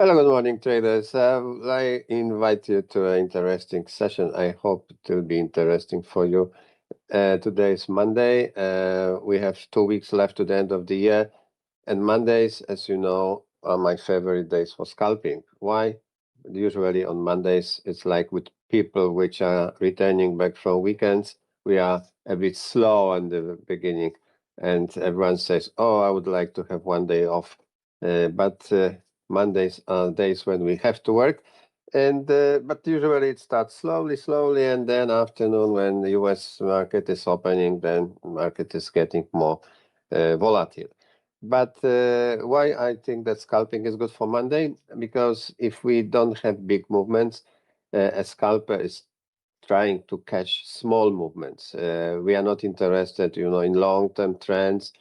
Hello, good morning, traders. I invite you to an interesting session. I hope it will be interesting for you. Today is Monday. We have 2 weeks left to the end of the year. And Mondays, as you know, are my favorite days for scalping. Why? Usually on Mondays, it's like with people which are returning back from weekends, we are a bit slow in the beginning. And everyone says, oh, I would like to have one day off. But Mondays are days when we have to work. And but usually it starts slowly, and then afternoon when the U.S. market is opening, then market is getting more volatile. But why I think that scalping is good for Monday? Because if we don't have big movements, a scalper is trying to catch small movements. We are not interested, in long-term trends,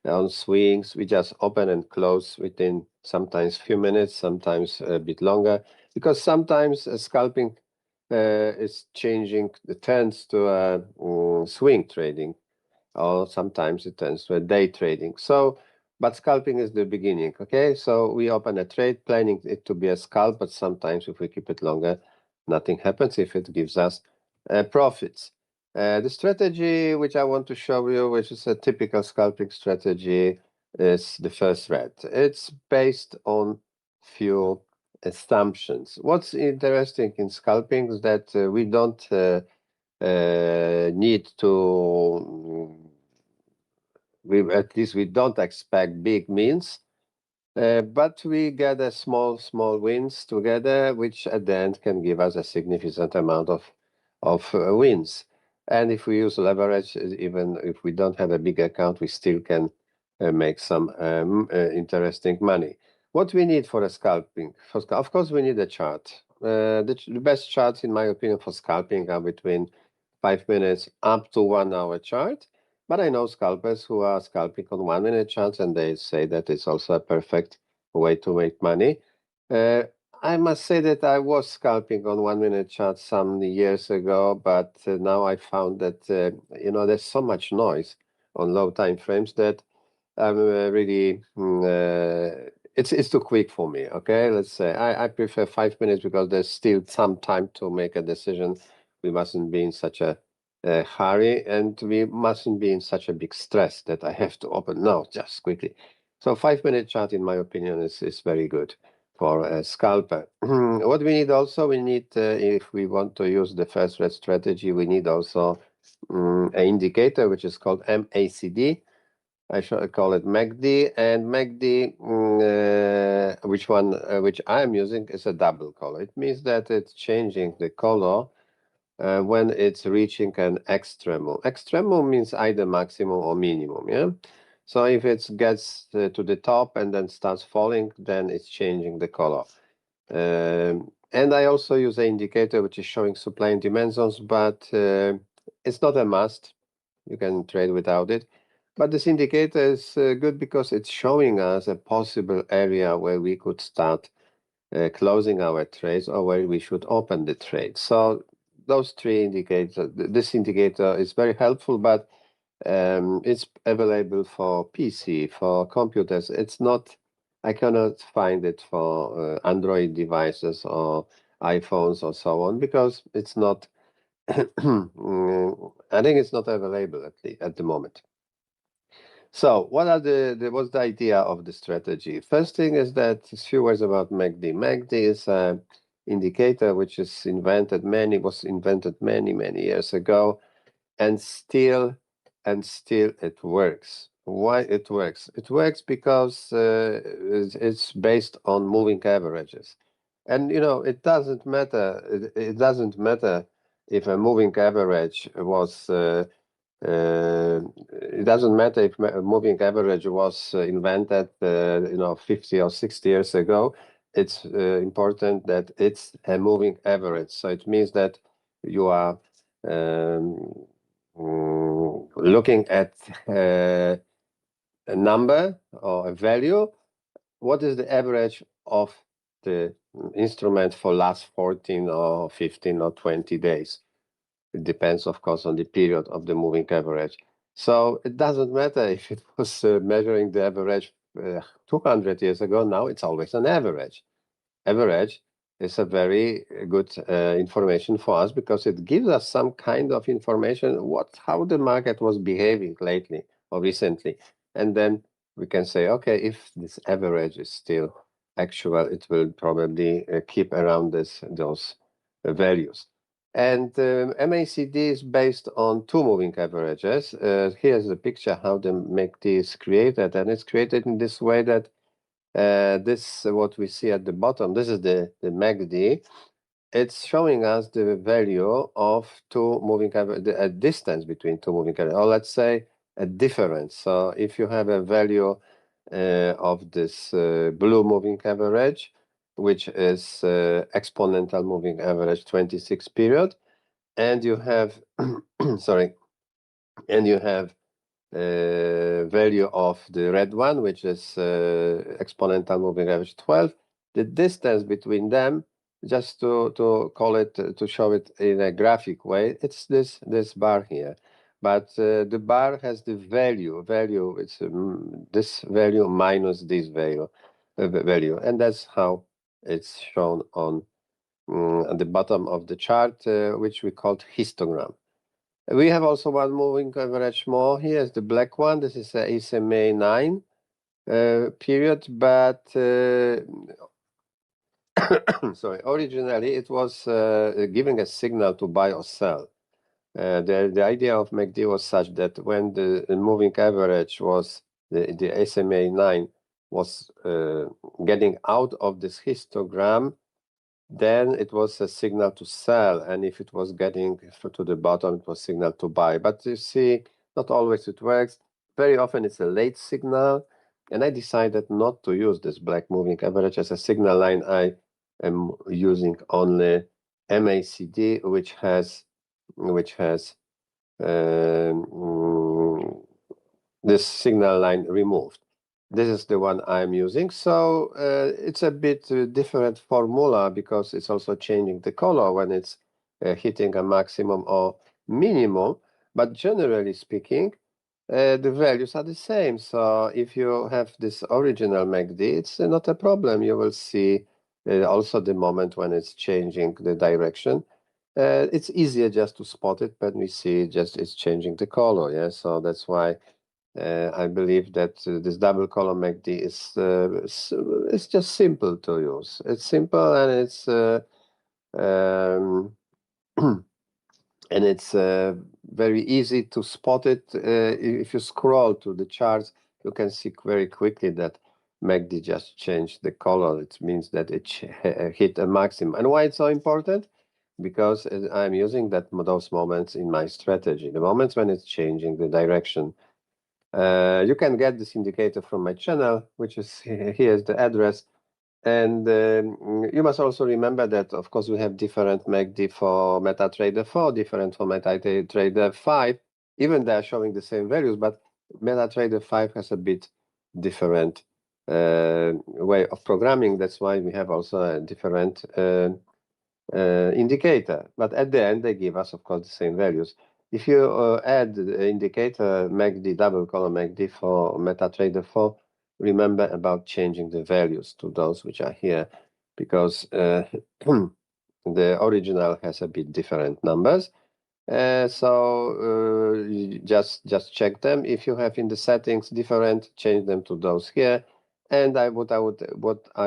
on swings. We just open and close within sometimes few minutes, sometimes a bit longer, because sometimes scalping is changing the trends to swing trading, or sometimes it turns to a day trading. But scalping is the beginning, okay? So we open a trade, planning it to be a scalp, but sometimes if we keep it longer, nothing happens if it gives us profits. The strategy which I want to show you, which is a typical scalping strategy, is the first thread. It's based on few assumptions. What's interesting in scalping is that we don't need to, at least we don't expect big means, but we get a small wins together, which at the end can give us a significant amount of wins. And if we use leverage, even if we don't have a big account, we still can make some interesting money. What we need for a scalping? Of course, we need a chart. The best charts, in my opinion, for scalping are between 5 minutes up to 1 hour chart. But I know scalpers who are scalping on 1 minute charts, and they say that it's also a perfect way to make money. Uh, I must say that I was scalping on 1 minute charts some years ago, but now I found that there's so much noise on low time frames that I'm really it's too quick for me. Okay, let's say I prefer 5 minutes because there's still some time to make a decision. We mustn't be in such a hurry, and we mustn't be in such a big stress that I have to open now just quickly. So 5 minute chart, in my opinion, is very good for a scalper. What we need also, if we want to use the first red strategy, we need also an indicator which is called MACD. I shall call it MACD, and MACD, which I'm using, is a double color. It means that it's changing the color when it's reaching an extremum. Extremum means either maximum or minimum, yeah? So if it gets to the top and then starts falling, then it's changing the color. And I also use an indicator which is showing supply and demand zones, but it's not a must. You can trade without it. But this indicator is good because it's showing us a possible area where we could start closing our trades, or where we should open the trade. So those three indicators, this indicator is very helpful, but it's available for PC, for computers. It's not, I cannot find it for Android devices or iPhones or so on, because it's not, I think it's not available at the moment. So what are what's the idea of the strategy? First thing is that a few words about MACD. MACD is an indicator which was invented many years ago, and still it works. Why it works? It works because it's based on moving averages. And it doesn't matter. It doesn't matter if a moving average was it doesn't matter if a moving average was invented 50 or 60 years ago. It's important that it's a moving average. So it means that you are looking at a number or a value. What is the average of the instrument for last 14 or 15 or 20 days? It depends, of course, on the period of the moving average. So it doesn't matter if it was measuring the average 200 years ago. Now it's always an average. average is a very good information for us because it gives us some kind of information how the market was behaving lately or recently, and then we can say, okay, if this average is still actual, it will probably keep around those values. And MACD is based on two moving averages. Here's the picture how the MACD is created, and it's created in this way that this what we see at the bottom. This is the MACD. It's showing us the value of two moving average, a distance between two moving averages, or let's say a difference. So if you have a value of this blue moving average, which is exponential moving average 26 period, and you have sorry, and you have value of the red one, which is exponential moving average 12. The distance between them, just to call it, to show it in a graphic way, it's this bar here. But the bar has the value. It's this value minus this value, and that's how it's shown on at the bottom of the chart, which we called histogram. We have also one moving average more. Here's the black one. This is a SMA 9 period, but sorry, originally it was giving a signal to buy or sell. The idea of MACD was such that when the moving average was the SMA 9 was getting out of this histogram, then it was a signal to sell, and if it was getting to the bottom, it was signal to buy. But you see, not always it works. Very often it's a late signal, and I decided not to use this black moving average as a signal line. I am using only MACD, which has this signal line removed. This is the one I'm using. So it's a bit different formula because it's also changing the color when it's hitting a maximum or minimum. But generally speaking, the values are the same. So if you have this original MACD, it's not a problem. You will see also the moment when it's changing the direction. It's easier just to spot it, but we see just it's changing the color. Yeah, so that's why I believe that this double column MACD is it's just simple to use. It's simple and it's and it's very easy to spot it. If you scroll to the charts, you can see very quickly that MACD just changed the color. It means that it hit a maximum. And why it's so important? Because I'm using those moments in my strategy. The moments when it's changing the direction. You can get this indicator from my channel, which is here's the address. And you must also remember that, of course, we have different MACD for MetaTrader 4, different for MetaTrader 5. Even they are showing the same values, but MetaTrader 5 has a bit different way of programming. That's why we have also a different indicator. But at the end, they give us, of course, the same values. If you add the indicator MACD, double column MACD for MetaTrader 4, remember about changing the values to those which are here, because the original has a bit different numbers. So just check them. If you have in the settings different, change them to those here. And what I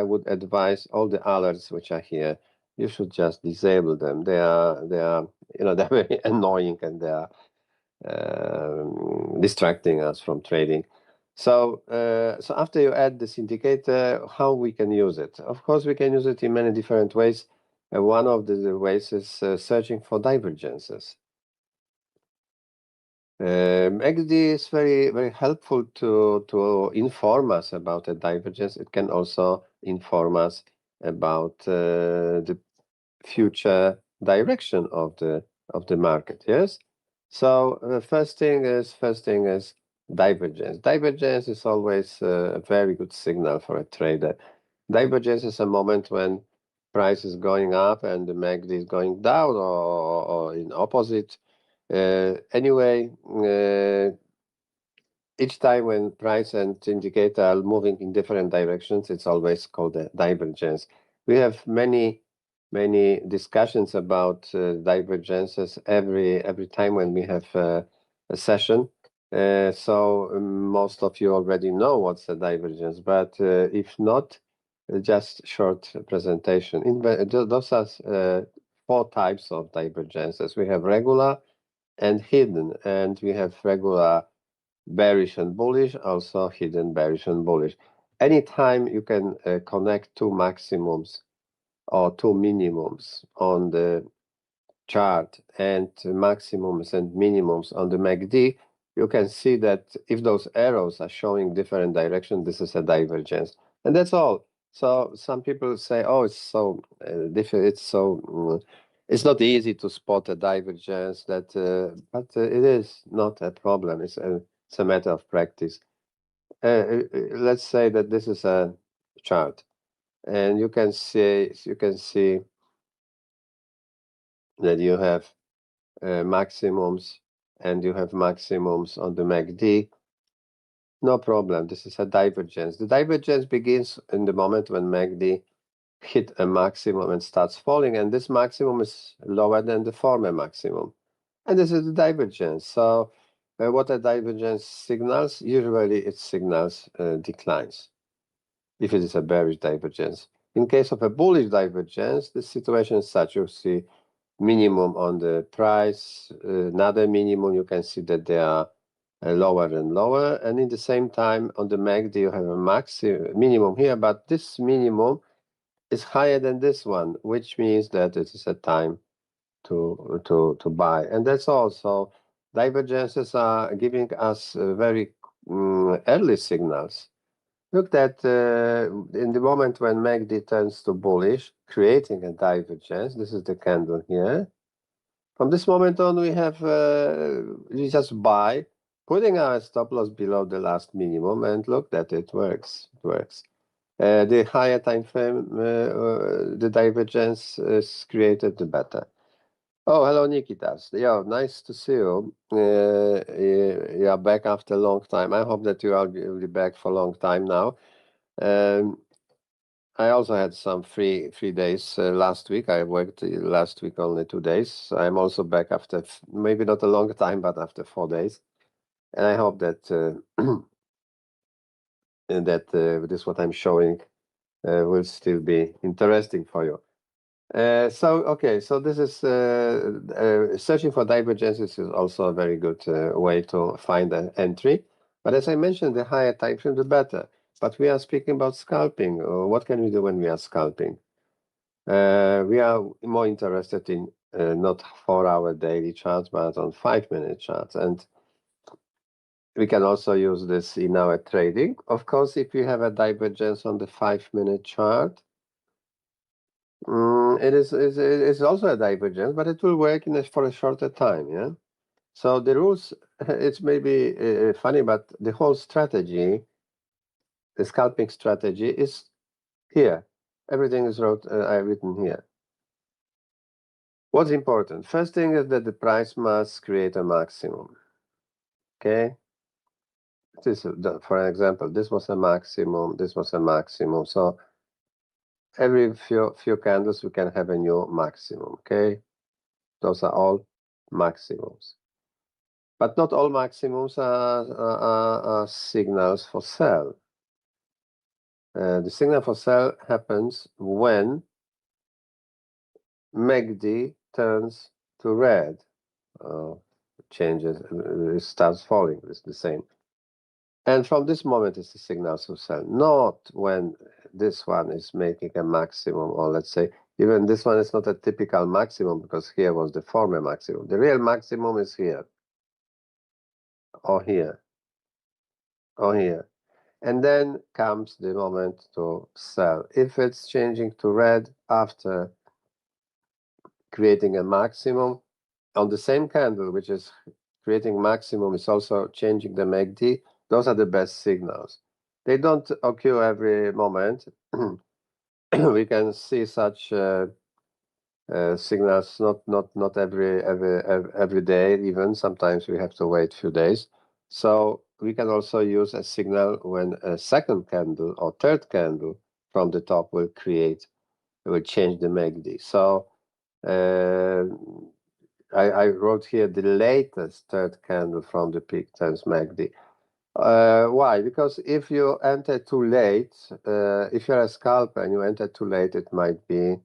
would advise, all the alerts which are here, you should just disable them. They are they're very annoying, and they are distracting us from trading. So so after you add this indicator, how we can use it? Of course, we can use it in many different ways. One of the ways is searching for divergences. XD is very helpful to inform us about a divergence. It can also inform us about the future direction of the market. Yes. So the first thing is divergence. Divergence is always a very good signal for a trader. Divergence is a moment when price is going up and the MACD is going down, or in opposite. Anyway, each time when price and indicator are moving in different directions, it's always called a divergence. We have many discussions about divergences every time when we have a session. So most of you already know what's a divergence, but if not, just short presentation. Those are 4 types of divergences. We have regular and hidden, and we have regular bearish and bullish, also hidden bearish and bullish. Anytime you can connect 2 maximums or 2 minimums on the chart and maximums and minimums on the MACD, you can see that if those arrows are showing different direction, this is a divergence. And that's all. So some people say, oh, it's so different, it's not easy to spot a divergence, but it is not a problem. It's a matter of practice. Let's say that this is a chart, and you can see that you have maximums and you have maximums on the MACD. No problem. This is a divergence. The divergence begins in the moment when MACD hit a maximum and starts falling, and this maximum is lower than the former maximum. And this is the divergence. So what a divergence signals? Usually it signals declines, if it is a bearish divergence. In case of a bullish divergence, the situation is such: you see minimum on the price, another minimum, you can see that they are lower and lower. And in the same time, on the MACD, you have a minimum here, but this minimum is higher than this one, which means that it is a time to buy. And that's all. So divergences are giving us very early signals. Look that in the moment when MACD turns to bullish, creating a divergence, this is the candle here. From this moment on, we just buy, putting our stop loss below the last minimum, and look that it works. It works. The higher time frame, the divergence is created, the better. Oh, hello, Nikitas. Yeah, nice to see you. You are back after a long time. I hope that you are will be back for a long time now. I also had some free days last week. I worked last week only 2 days. I'm also back after maybe not a long time, but after 4 days. And I hope that this what I'm showing will still be interesting for you. So this is searching for divergences is also a very good way to find an entry. But as I mentioned, the higher time frame, the better. But we are speaking about scalping. What can we do when we are scalping? We are more interested in not 4-hour daily charts, but on 5-minute charts. And we can also use this in our trading. Of course, if you have a divergence on the 5-minute chart, it's also a divergence, but it will work for a shorter time, yeah? So the rules, it's maybe funny, but the whole strategy, the scalping strategy is here. Everything is written here. What's important? First thing is that the price must create a maximum, okay? For example, this was a maximum, this was a maximum. So every few candles, we can have a new maximum, okay? Those are all maximums. But not all maximums are signals for sell. The signal for sell happens when MACD turns to red, changes, starts falling. It's the same. And from this moment, it's the signal to sell, not when this one is making a maximum, or let's say even this one is not a typical maximum because here was the former maximum. The real maximum is here, or here, or here. And then comes the moment to sell. If it's changing to red after creating a maximum on the same candle, which is creating maximum, is also changing the MACD, those are the best signals. They don't occur every moment. We can see such signals not every day. Even sometimes we have to wait a few days. So we can also use a signal when a second candle or third candle from the top will create it will change the MACD. So I wrote here the latest third candle from the peak times MACD. Why? Because if you enter too late, if you're a scalper and you enter too late, it might be